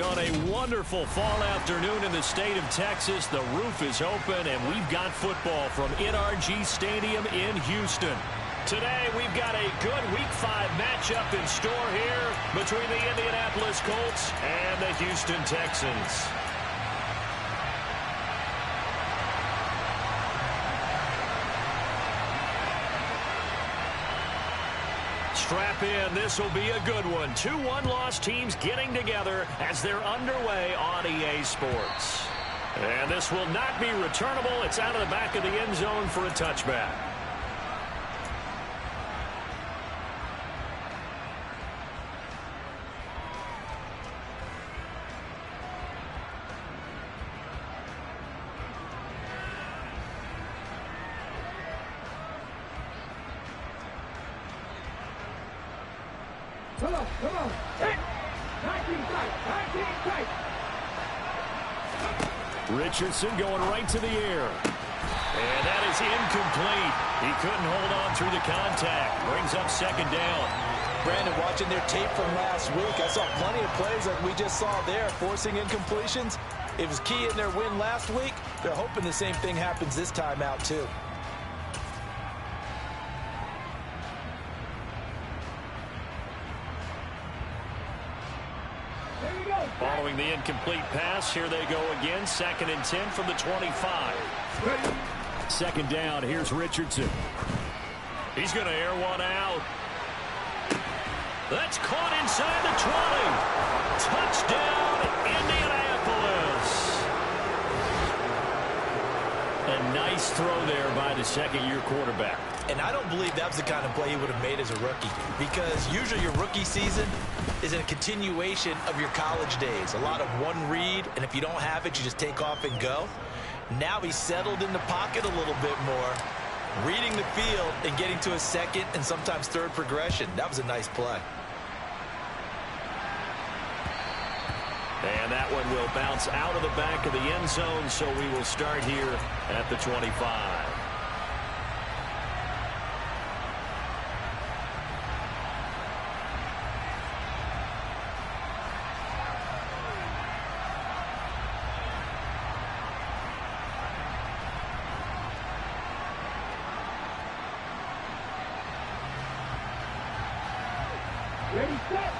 On a wonderful fall afternoon in the state of Texas, the roof is open, and we've got football from NRG Stadium in Houston. Today, we've got a good Week 5 matchup in store here between the Indianapolis Colts and the Houston Texans. Strap in. This will be a good one. 2 one-loss teams getting together as they're underway on EA Sports. And this will not be returnable. It's out of the back of the end zone for a touchback. Come on. 10, 19 tight. Richardson going right to the air. And that is incomplete. He couldn't hold on through the contact. Brings up second down. Brandon, watching their tape from last week, I saw plenty of plays like we just saw there, forcing incompletions. It was key in their win last week. They're hoping the same thing happens this time out, too. Following the incomplete pass, here they go again. 2nd and 10 from the 25. Second down, here's Richardson. He's going to air one out. That's caught inside the 20. Touchdown, Indianapolis. A nice throw there by the second-year quarterback. And I don't believe that was the kind of play he would have made as a rookie, because usually your rookie season is a continuation of your college days. A lot of one read, and if you don't have it, you just take off and go. Now he's settled in the pocket a little bit more, reading the field and getting to a second and sometimes third progression. That was a nice play. And that one will bounce out of the back of the end zone, so we will start here at the 25. Ready, set.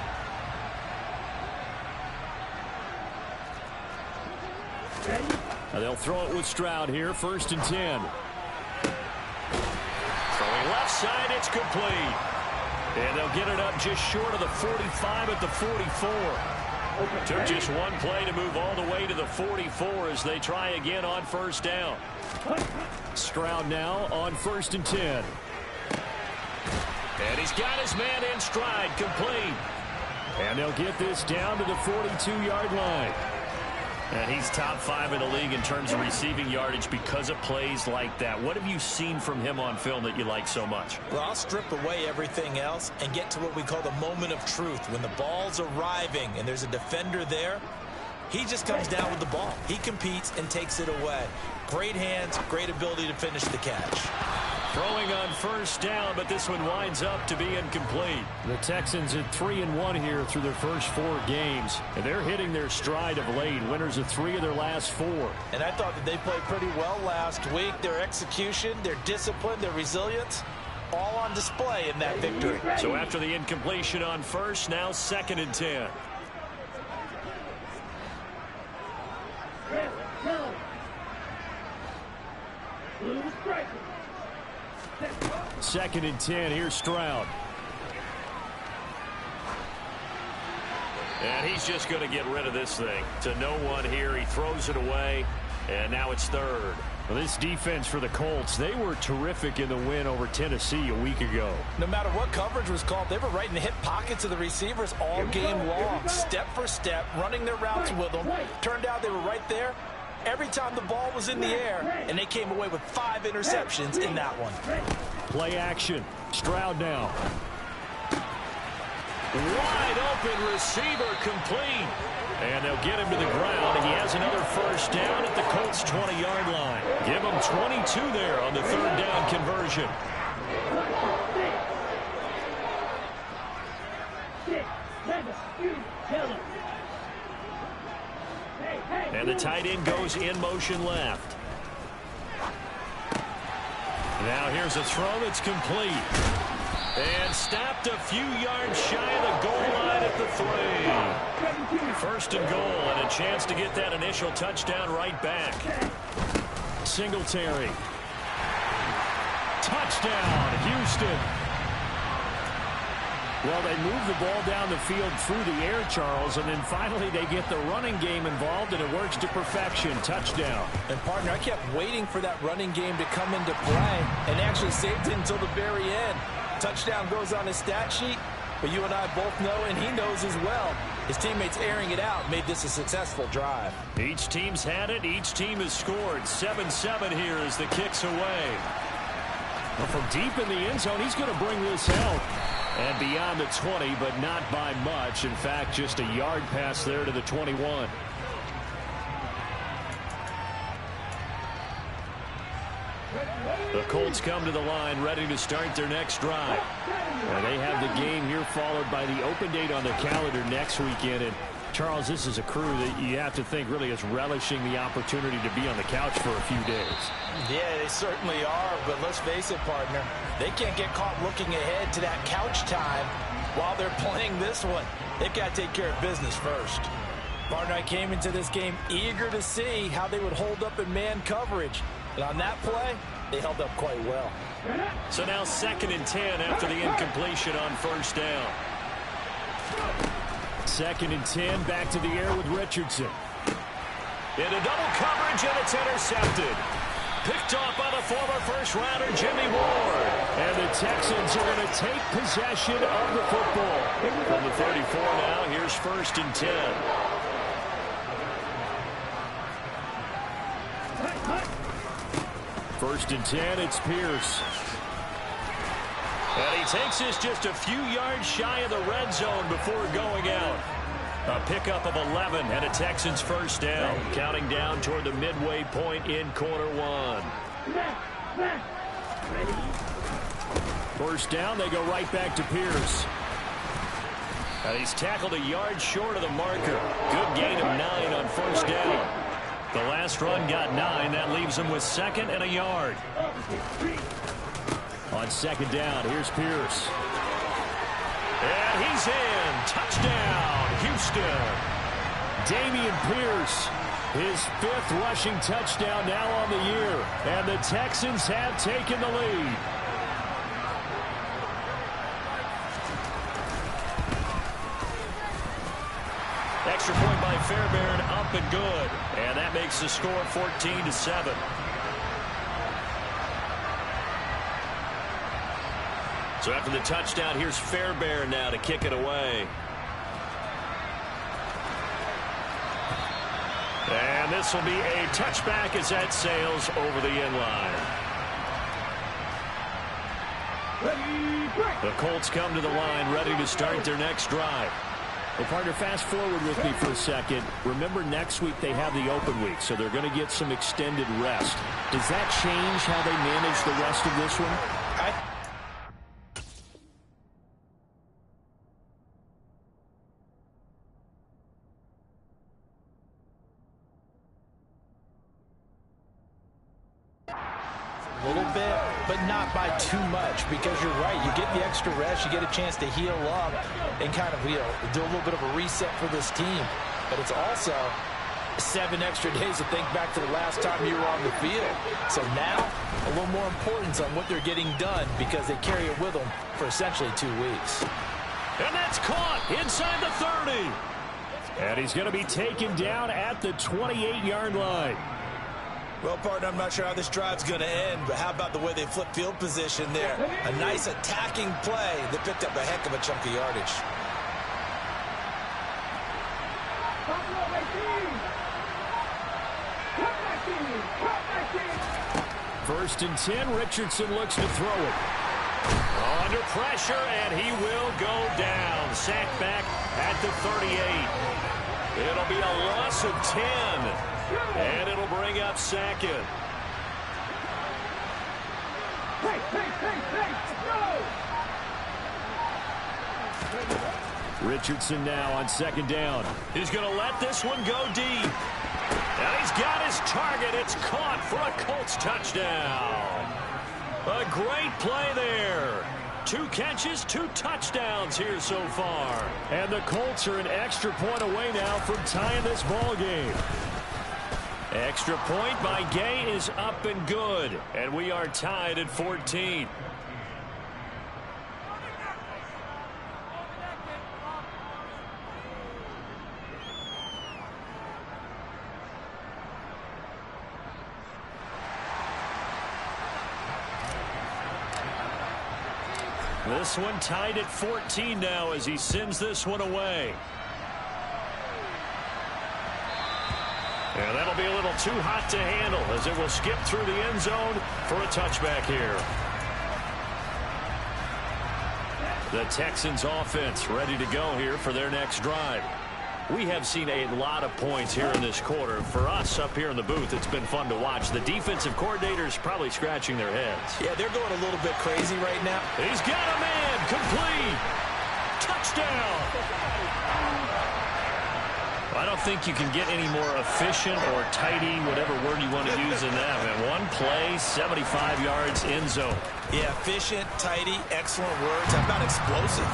They'll throw it with Stroud here. 1st and 10. Throwing left side, it's complete. And they'll get it up just short of the 45 at the 44. Took just one play to move all the way to the 44 as they try again on 1st down. Stroud now on 1st and 10. And he's got his man in stride, complete. And they'll get this down to the 42-yard line. And he's top 5 in the league in terms of receiving yardage because of plays like that. What have you seen from him on film that you like so much? Well, I'll strip away everything else and get to what we call the moment of truth. When the ball's arriving and there's a defender there, he just comes down with the ball. He competes and takes it away. Great hands, great ability to finish the catch. Throwing on 1st down, but this one winds up to be incomplete. The Texans at 3-1 here through their first 4 games, and they're hitting their stride of late. Winners of 3 of their last 4. And I thought that they played pretty well last week. Their execution, their discipline, their resilience, all on display in that victory. So after the incompletion on 1st, now 2nd and 10. Second and 10. Here's Stroud. And he's just going to get rid of this thing. To no one here. He throws it away. And now it's 3rd. Well, this defense for the Colts, they were terrific in the win over Tennessee a week ago. No matter what coverage was called, they were right in the hip pockets of the receivers all game long. Step for step, running their routes with them. Turned out they were right there every time the ball was in the air, and they came away with 5 interceptions in that one. Play action. Stroud now. Wide open receiver, complete. And they'll get him to the ground. He has another 1st down at the Colts' 20-yard line. Give him 22 there on the 3rd down conversion. And the tight end goes in motion left. Now here's a throw that's complete. And stopped a few yards shy of the goal line at the 3. First and goal, and a chance to get that initial touchdown right back. Singletary. Touchdown, Houston. Well, they move the ball down the field through the air, Charles, and then finally they get the running game involved, and it works to perfection. Touchdown. And, partner, I kept waiting for that running game to come into play and actually saved it until the very end. Touchdown goes on his stat sheet, but you and I both know, and he knows as well, his teammates airing it out made this a successful drive. Each team's had it. Each team has scored. 7-7 here as the kick's away. Well, from deep in the end zone, he's going to bring this out. And beyond the 20, but not by much. In fact, just a yard pass there to the 21. The Colts come to the line, ready to start their next drive. And they have the game here followed by the open date on the calendar next weekend. And Charles, this is a crew that you have to think really is relishing the opportunity to be on the couch for a few days. Yeah, they certainly are, but let's face it, partner. They can't get caught looking ahead to that couch time while they're playing this one. They've got to take care of business first. Partner, I came into this game eager to see how they would hold up in man coverage. And on that play, they held up quite well. So now 2nd and 10 after the incompletion on first down. 2nd and 10, back to the air with Richardson. Into double coverage, and it's intercepted. Picked off by the former first-rounder Jimmy Ward. And the Texans are going to take possession of the football. From the 34 now, here's 1st and 10. First and 10, it's Pierce. And he takes this just a few yards shy of the red zone before going out. A pickup of 11 and a Texans first down. Counting down toward the midway point in quarter one. First down, they go right back to Pierce. And he's tackled a yard short of the marker. Good gain of 9 on first down. The last run got 9. That leaves him with 2nd and a yard. On 2nd down, here's Pierce. And he's in. Touchdown, Houston. Dameon Pierce, his 5th rushing touchdown now on the year. And the Texans have taken the lead. Extra point by Fairbairn, up and good. And that makes the score 14-7. So after the touchdown, here's Fairbairn now to kick it away. And this will be a touchback as that sails over the end line. The Colts come to the line, ready to start their next drive. Well, partner, fast forward with me for a second. Remember, next week they have the open week, so they're going to get some extended rest. Does that change how they manage the rest of this one? A little bit, but not by too much, because you're right. You get the extra rest, you get a chance to heal up and kind of, do a little bit of a reset for this team. But it's also 7 extra days to think back to the last time you were on the field. So now, a little more importance on what they're getting done, because they carry it with them for essentially 2 weeks. And that's caught inside the 30. And he's going to be taken down at the 28-yard line. Well, partner, I'm not sure how this drive's going to end, but how about the way they flip field position there? A nice attacking play that picked up a heck of a chunk of yardage. First and 10, Richardson looks to throw it. Under pressure, and he will go down. Sacked back at the 38. It'll be a loss of 10. And it'll bring up 2nd. Richardson now on 2nd down. He's going to let this one go deep. And he's got his target. It's caught for a Colts touchdown. A great play there. 2 catches, 2 touchdowns here so far. And the Colts are an extra point away now from tying this ball game. Extra point by Gay is up and good. And we are tied at 14. This one tied at 14 now as he sends this one away. And that'll be a little too hot to handle as it will skip through the end zone for a touchback here. The Texans offense ready to go here for their next drive. We have seen a lot of points here in this quarter. For us up here in the booth, it's been fun to watch. The defensive coordinators probably scratching their heads. Yeah, they're going a little bit crazy right now. He's got a man. Complete. Touchdown. I don't think you can get any more efficient or tidy, whatever word you want to use in that. Man, one play, 75 yards, end zone. Yeah, efficient, tidy, excellent words. How about explosive?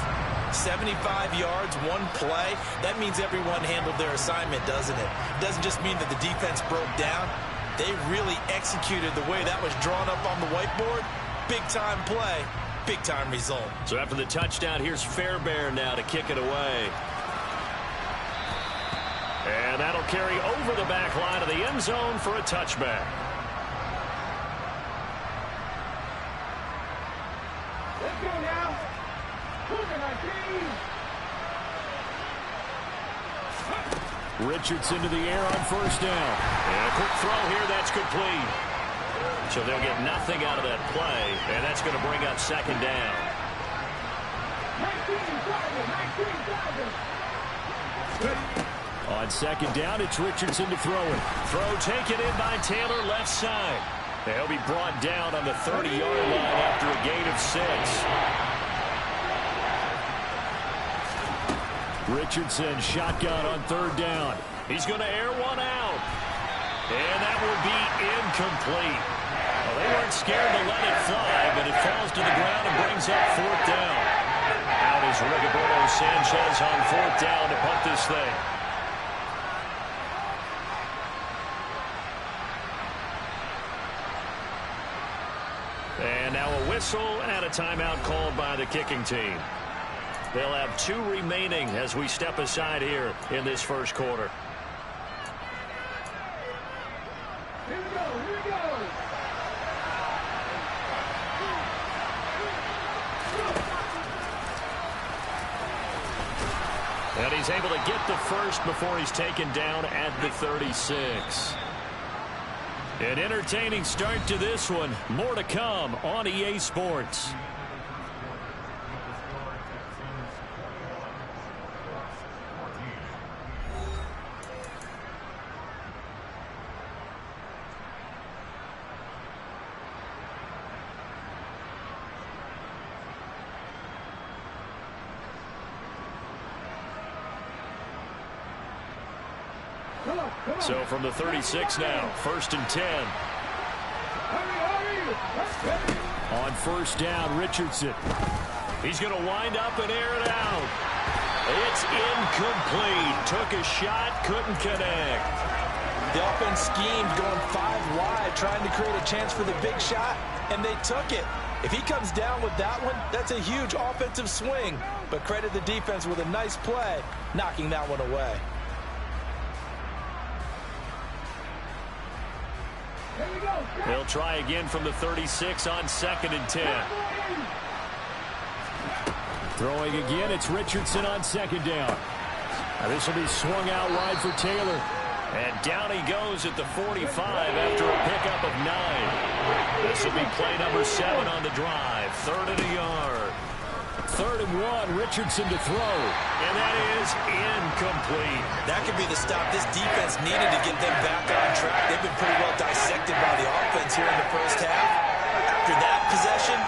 75 yards, one play. That means everyone handled their assignment, doesn't it? It doesn't just mean that the defense broke down. They really executed the way that was drawn up on the whiteboard. Big-time play, big-time result. So after the touchdown, here's Fairbairn now to kick it away. And that'll carry over the back line of the end zone for a touchback. Let's go now. Richardson to the air on first down. And a quick throw here, that's complete. So they'll get nothing out of that play, and that's going to bring up second down. 19 On second down, it's Richardson to throw it. Throw taken in by Taylor, left side. They'll be brought down on the 30-yard line after a gain of 6. Richardson shotgun on third down. He's going to air one out. And that will be incomplete. Well, they weren't scared to let it fly, but it falls to the ground and brings up fourth down. Out is Rigoberto Sanchez on fourth down to punt this thing. And now a whistle and a timeout called by the kicking team. They'll have 2 remaining as we step aside here in this first quarter. Here we go, here we go. And he's able to get the first before he's taken down at the 36. An entertaining start to this one. More to come on EA Sports. So from the 36 now, 1st and 10. On first down, Richardson. He's going to wind up and air it out. It's incomplete. Took a shot, couldn't connect. The offense schemed going 5 wide, trying to create a chance for the big shot, and they took it. If he comes down with that one, that's a huge offensive swing. But credit the defense with a nice play, knocking that one away. They'll try again from the 36 on 2nd and 10. Throwing again, it's Richardson on 2nd down. Now this will be swung out wide for Taylor. And down he goes at the 45 after a pickup of 9. This will be play number 7 on the drive. 3rd and a yard. 3rd and 1, Richardson to throw. And that is incomplete. That could be the stop this defense needed to get them back on track. They've been pretty well dissected by the offense here in the first half. After that possession,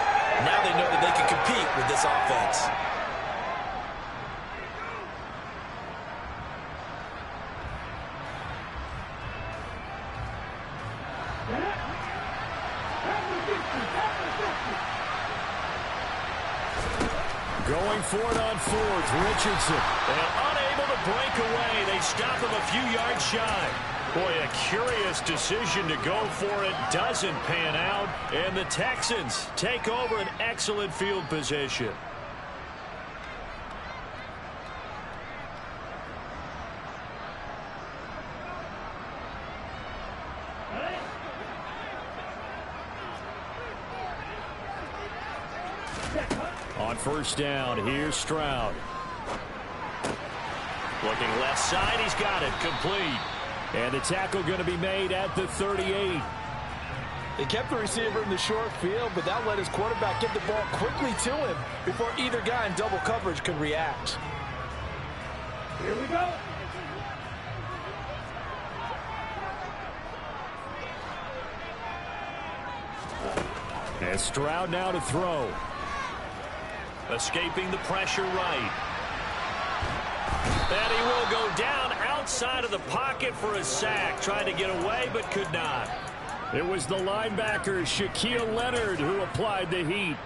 now they know that they can compete with this offense. Going for it on fourth, Richardson. And unable to break away. They stop him a few yards shy. Boy, a curious decision to go for it. Doesn't pan out. And the Texans take over an excellent field position. On first down, here's Stroud. Looking left side, he's got it, complete. And the tackle going to be made at the 38. They kept the receiver in the short field, but that let his quarterback get the ball quickly to him before either guy in double coverage could react. Here we go. And Stroud now to throw. Escaping the pressure right. And he will go down outside of the pocket for a sack. Trying to get away, but could not. It was the linebacker, Shaquille Leonard, who applied the heat.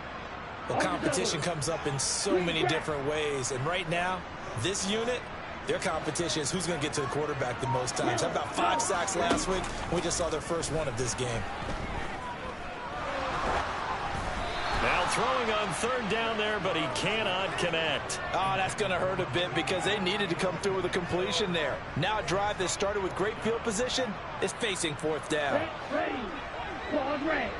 Well, competition comes up in so many different ways. And right now, this unit, their competition is who's going to get to the quarterback the most times. How about 5 sacks last week? We just saw their first one of this game. Now throwing on third down there, but he cannot connect. Oh, that's going to hurt a bit because they needed to come through with a completion there. Now a drive that started with great field position is facing fourth down. Ready. Ball ready.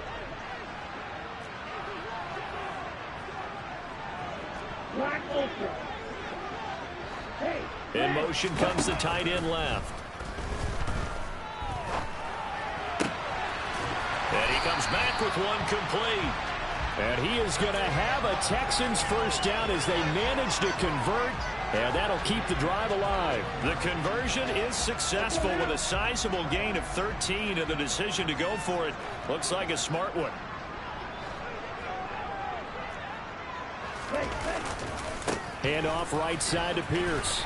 Black ultra. Hey. In motion comes the tight end left. And he comes back with one complete. And he is going to have a Texans first down as they manage to convert. And that'll keep the drive alive. The conversion is successful with a sizable gain of 13. And the decision to go for it looks like a smart one. Handoff right side to Pierce.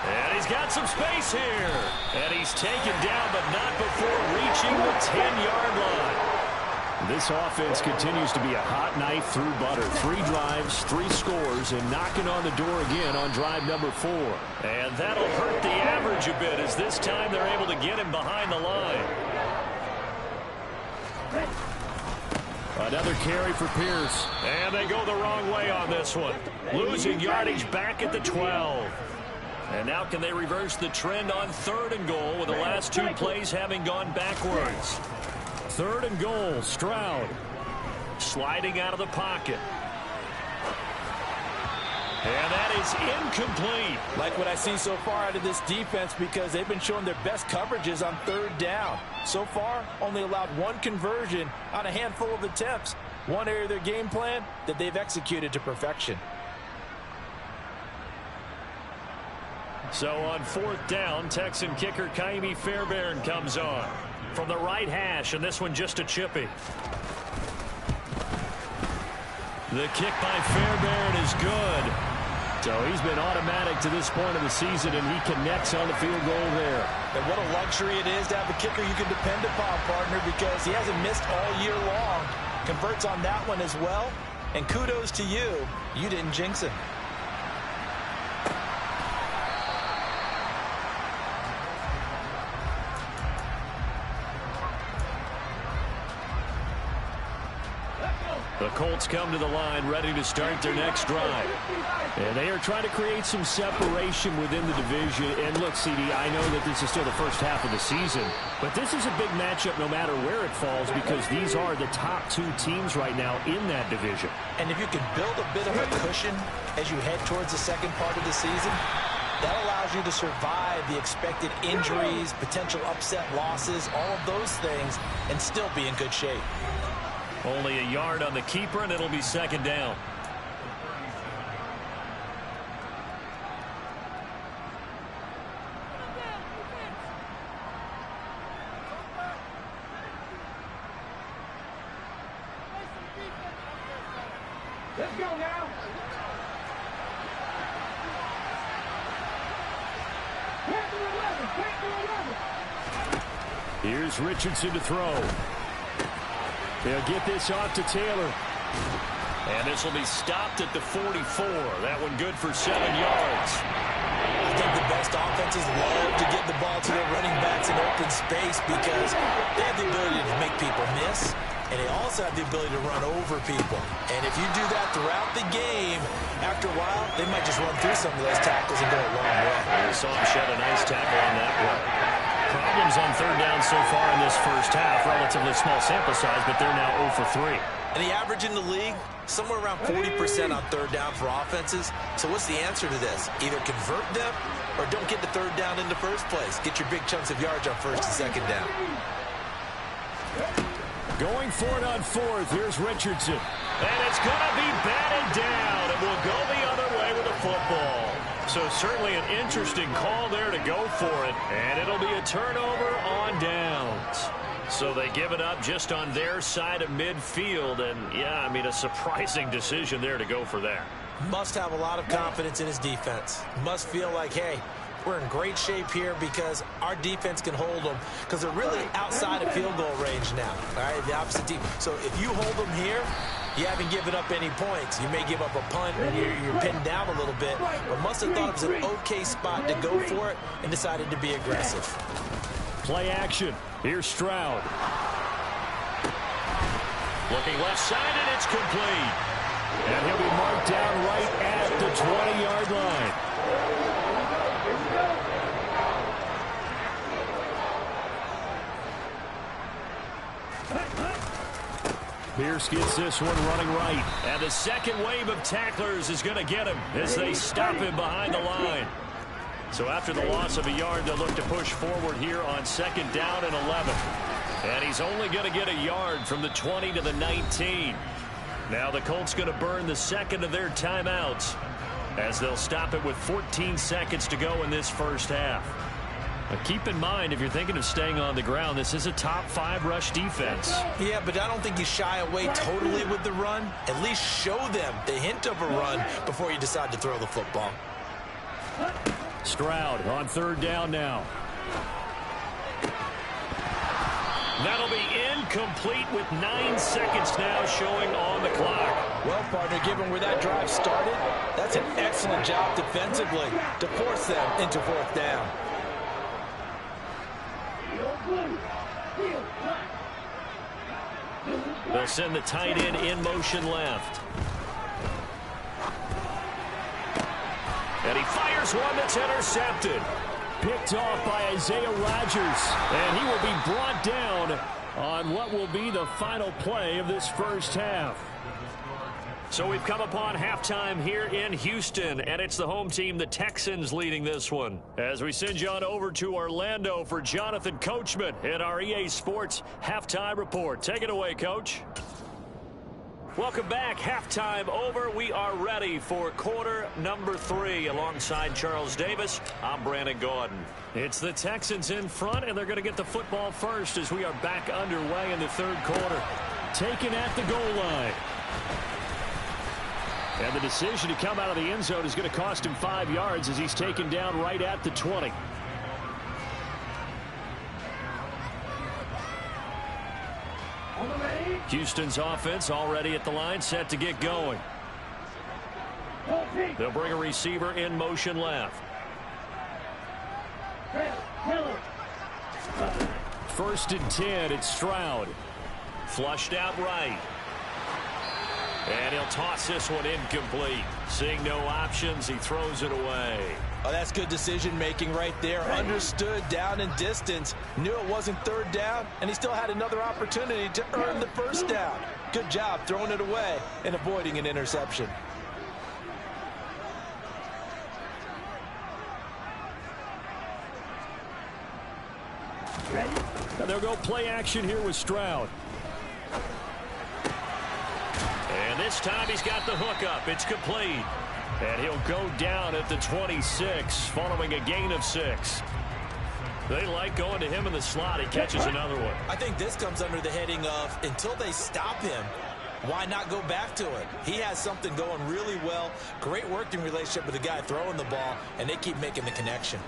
And he's got some space here. And he's taken down, but not before reaching the 10-yard line. This offense continues to be a hot knife through butter. 3 drives, 3 scores, and knocking on the door again on drive number 4. And that'll hurt the average a bit as this time they're able to get him behind the line. Another carry for Pierce. And they go the wrong way on this one. Losing yardage back at the 12. And now can they reverse the trend on 3rd and goal with the last 2 plays having gone backwards? 3rd and goal, Stroud. Sliding out of the pocket. And that is incomplete. Like what I see so far out of this defense because they've been showing their best coverages on 3rd down. So far, only allowed 1 conversion on a handful of attempts. One area of their game plan that they've executed to perfection. So on 4th down, Texan kicker Kaimi Fairbairn comes on. From the right hash, and this one just a chippy. The kick by Fairbairn is good. So he's been automatic to this point of the season, and he connects on the field goal there. And what a luxury it is to have a kicker you can depend upon, partner, because he hasn't missed all year long. Converts on that one as well. And kudos to you. You didn't jinx him. The Colts come to the line ready to start their next drive. And they are trying to create some separation within the division. And look, CD, I know that this is still the first half of the season, but this is a big matchup no matter where it falls because these are the top 2 teams right now in that division. And if you can build a bit of a cushion as you head towards the second part of the season, that allows you to survive the expected injuries, potential upset losses, all of those things, and still be in good shape. Only a yard on the keeper, and it'll be 2nd down. Let's go now. Back to 11. Here's Richardson to throw. They'll get this off to Taylor. And this will be stopped at the 44. That one good for 7 yards. I think the best offenses love to get the ball to their running backs in open space because they have the ability to make people miss, and they also have the ability to run over people. And if you do that throughout the game, after a while, they might just run through some of those tackles and go a long way. We saw him shed a nice tackle on that play. Problems on third down so far in this first half. Relatively small sample size, but they're now 0 for 3. And the average in the league, somewhere around 40% on third down for offenses. So what's the answer to this? Either convert them or don't get the third down in the first place. Get your big chunks of yards on first and second down. Going for it on fourth. Here's Richardson. And it's going to be batted down. It will go the other way with the football. So certainly an interesting call there to go for it. And it'll be a turnover on downs. So they give it up just on their side of midfield. And, yeah, I mean, a surprising decision there to go for that. Must have a lot of confidence in his defense. Must feel like, hey, we're in great shape here because our defense can hold them because they're really outside of field goal range now. All right, the opposite team. So if you hold them here, you haven't given up any points. You may give up a punt and you're pinned down a little bit, but must have thought it was an okay spot to go for it and decided to be aggressive. Play action. Here's Stroud. Looking left side, and it's complete. And he'll be marked down right at the 20-yard line. Pierce gets this one running right. And the second wave of tacklers is going to get him as they stop him behind the line. So after the loss of a yard, they'll look to push forward here on second down and 11. And he's only going to get a yard from the 20 to the 19. Now the Colts going to burn the second of their timeouts as they'll stop it with 14 seconds to go in this first half. Now keep in mind, if you're thinking of staying on the ground, this is a top 5 rush defense. Yeah, but I don't think you shy away totally with the run. At least show them the hint of a run before you decide to throw the football. Stroud on third down now. That'll be incomplete with 9 seconds now showing on the clock. Well, partner, given where that drive started, that's an excellent job defensively to force them into fourth down. They'll send the tight end in motion left. And he fires one that's intercepted. Picked off by Isaiah Rodgers. And he will be brought down on what will be the final play of this first half. So we've come upon halftime here in Houston, and it's the home team, the Texans, leading this one. As we send you on over to Orlando for Jonathan Coachman in our EA Sports Halftime Report. Take it away, Coach. Welcome back. Halftime over. We are ready for quarter number 3. Alongside Charles Davis, I'm Brandon Gordon. It's the Texans in front, and they're going to get the football first as we are back underway in the third quarter. Taken at the goal line. And the decision to come out of the end zone is going to cost him 5 yards as he's taken down right at the 20. Houston's offense already at the line, set to get going. They'll bring a receiver in motion left. First and 10, it's Stroud. Flushed out right. And he'll toss this one incomplete. Seeing no options, he throws it away. Oh, that's good decision-making right there. Understood down and distance. Knew it wasn't third down, and he still had another opportunity to earn the first down. Good job throwing it away and avoiding an interception. And they'll go play action here with Stroud. And this time he's got the hook up. It's complete. And he'll go down at the 26 following a gain of 6. They like going to him in the slot. He catches another one. I think this comes under the heading of until they stop him, why not go back to it? He has something going really well. Great working relationship with the guy throwing the ball, and they keep making the connection.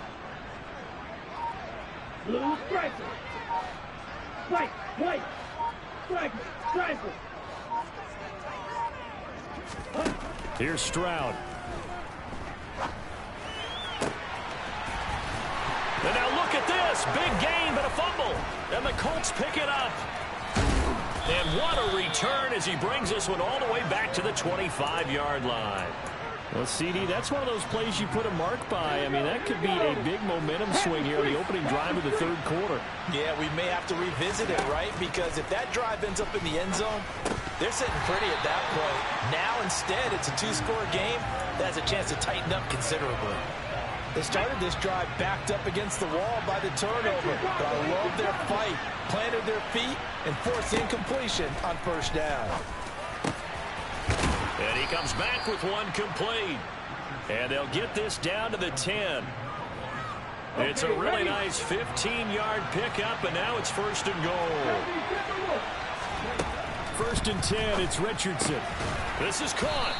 Blue striker. White, striker, striker. Here's Stroud. And now look at this. Big gain, but a fumble. And the Colts pick it up. And what a return as he brings this one all the way back to the 25-yard line. Well, CD, that's one of those plays you put a mark by. I mean, that could be a big momentum swing here in the opening drive of the third quarter. Yeah, we may have to revisit it, right? Because if that drive ends up in the end zone, they're sitting pretty at that point. Now, instead, it's a two-score game that has a chance to tighten up considerably. They started this drive backed up against the wall by the turnover. But I love their fight, planted their feet, and forced incompletion on first down. And he comes back with one complete. And they'll get this down to the 10. It's a really nice 15-yard pickup, and now it's first and goal. First and 10, it's Richardson. This is caught.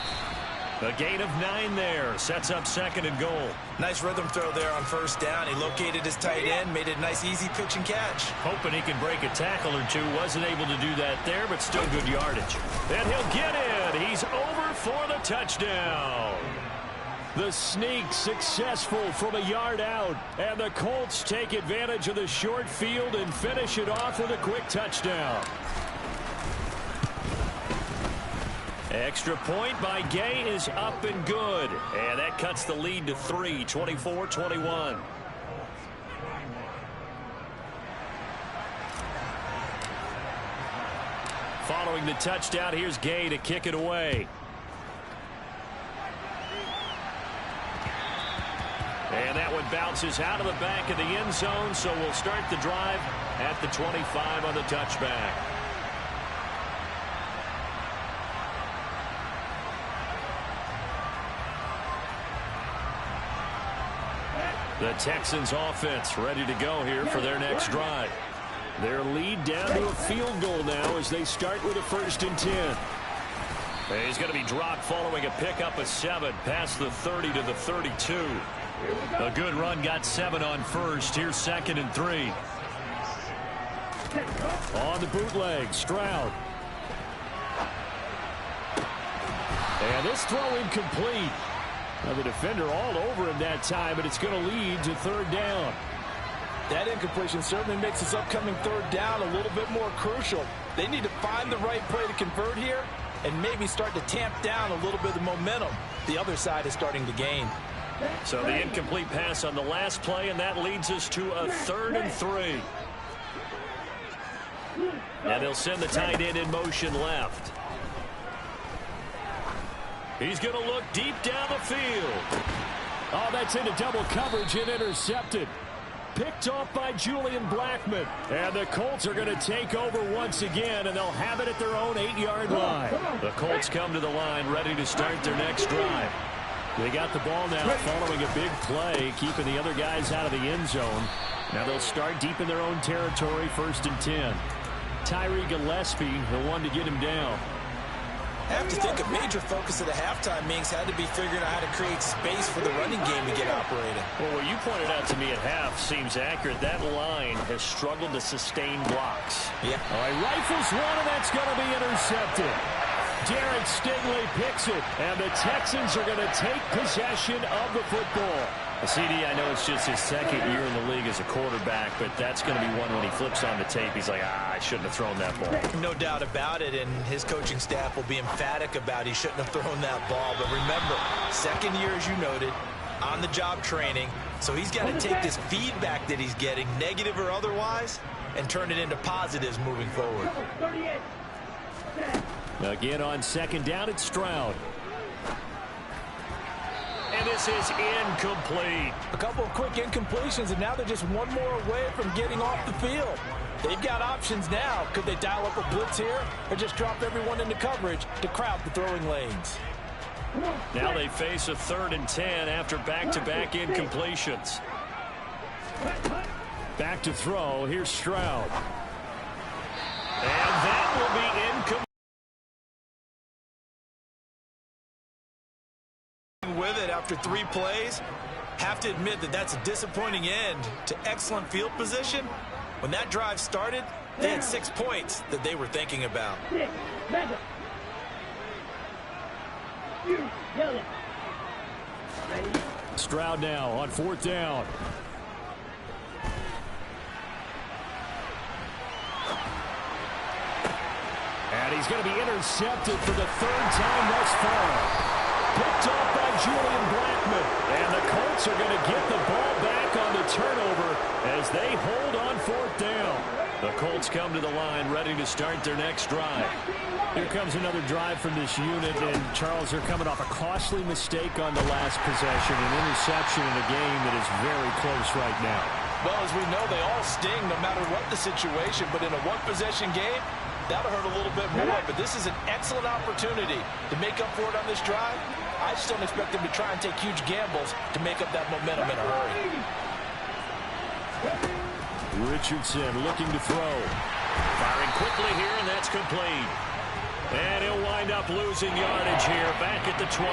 A gain of 9 there. Sets up second and goal. Nice rhythm throw there on first down. He located his tight end, made it a nice easy pitch and catch. Hoping he can break a tackle or two. Wasn't able to do that there, but still good yardage. And he'll get in. He's over for the touchdown. The sneak successful from a yard out. And the Colts take advantage of the short field and finish it off with a quick touchdown. Extra point by Gay is up and good. And that cuts the lead to 3, 24-21. Following the touchdown, here's Gay to kick it away. And that one bounces out of the back of the end zone, so we'll start the drive at the 25 on the touchback. The Texans offense ready to go here for their next drive. Their lead down to a field goal now as they start with a first and 10. He's going to be dropped following a pickup of 7 past the 30 to the 32. A good run, got 7 on first. Here's second and 3. On the bootleg, Stroud. And this throw incomplete. Now the defender all over him that time, but it's going to lead to third down. That incompletion certainly makes this upcoming third down a little bit more crucial. They need to find the right play to convert here and maybe start to tamp down a little bit of the momentum the other side is starting to gain. So the incomplete pass on the last play, and that leads us to a 3rd and 3. And they'll send the tight end in motion left. He's going to look deep down the field. Oh, that's into double coverage and intercepted. Picked off by Julian Blackmon. And the Colts are going to take over once again, and they'll have it at their own 8-yard line. The Colts come to the line ready to start their next drive. They got the ball now following a big play, keeping the other guys out of the end zone. Now they'll start deep in their own territory, 1st and 10. Tyree Gillespie, the one to get him down. I have to think a major focus of the halftime meetings had to be figuring out how to create space for the running game to get operating. Well, what you pointed out to me at half seems accurate. That line has struggled to sustain blocks. Yeah. All right, rifles one, and that's going to be intercepted. Derek Stingley picks it, and the Texans are going to take possession of the football. CD, I know it's just his 2nd year in the league as a quarterback, but that's going to be one when he flips on the tape. He's like, I shouldn't have thrown that ball. No doubt about it, and his coaching staff will be emphatic about he shouldn't have thrown that ball. But remember, 2nd year, as you noted, on-the-job training, so he's got to take this feedback that he's getting, negative or otherwise, and turn it into positives moving forward. Again on 2nd down, it's Stroud. And this is incomplete. A couple of quick incompletions, and now they're just one more away from getting off the field. They've got options now. Could they dial up a blitz here or just drop everyone into coverage to crowd the throwing lanes? Now they face a 3rd and 10 after back-to-back incompletions. Back to throw. Here's Stroud. And that will be incomplete. With it after 3 plays, have to admit that that's a disappointing end to excellent field position. When that drive started, they had 6 points that they were thinking about. You, yellow. Ready? Stroud now on 4th down. And he's going to be intercepted for the 3rd time thus far. Picked off by Julian Blackmon. And the Colts are going to get the ball back on the turnover as they hold on 4th down. The Colts come to the line ready to start their next drive. Here comes another drive from this unit. And, Charles, they're coming off a costly mistake on the last possession, an interception in a game that is very close right now. Well, as we know, they all sting no matter what the situation. But in a one-possession game, that'll hurt a little bit more. But this is an excellent opportunity to make up for it on this drive. I just don't expect them to try and take huge gambles to make up that momentum in a hurry. Richardson looking to throw. Firing quickly here, and that's complete. And he'll wind up losing yardage here back at the 20.